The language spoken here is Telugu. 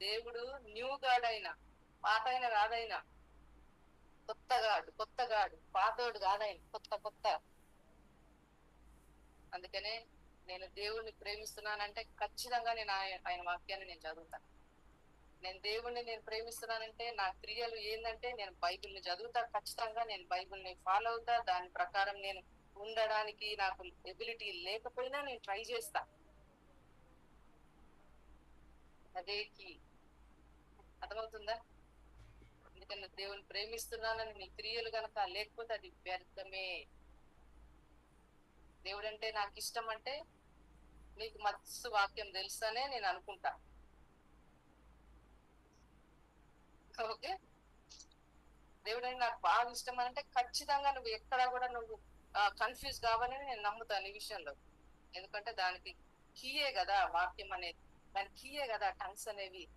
దేవుడు న్యూ గాడ్ అయినా, పాత అయిన కాదైనా, కొత్త గాడు పాతోడు కాదాయన, కొత్త. అందుకనే నేను దేవుణ్ణి ప్రేమిస్తున్నానంటే ఖచ్చితంగా నేను ఆయన వాక్యాన్ని నేను చదువుతాను. నేను ప్రేమిస్తున్నానంటే నా క్రియలు ఏంటంటే నేను బైబిల్ని చదువుతా, ఖచ్చితంగా నేను బైబిల్ని ఫాలో అవుతా, దాని ప్రకారం నేను ఉండడానికి నాకు ఎబిలిటీ లేకపోయినా నేను ట్రై చేస్తా. అదే కీ. అర్థమవుతుందా? ఎందుకని దేవుని ప్రేమిస్తున్నానని నీ క్రియలు కనుక లేకపోతే అది వ్యర్థమే. దేవుడంటే నాకు ఇష్టం అంటే నీకు మస్తు వాక్యం తెలుసనే నేను అనుకుంటా. ఓకే, దేవుడంటే నాకు బాగా ఇష్టం అంటే ఖచ్చితంగా నువ్వు ఎక్కడా కూడా నువ్వు కన్ఫ్యూజ్ కావాలని నేను నమ్ముతాను ఈ విషయంలో. ఎందుకంటే దానికి కీయే కదా వాక్యం అనేది, దాని కీయే కదా టంగ్స్ అనేవి.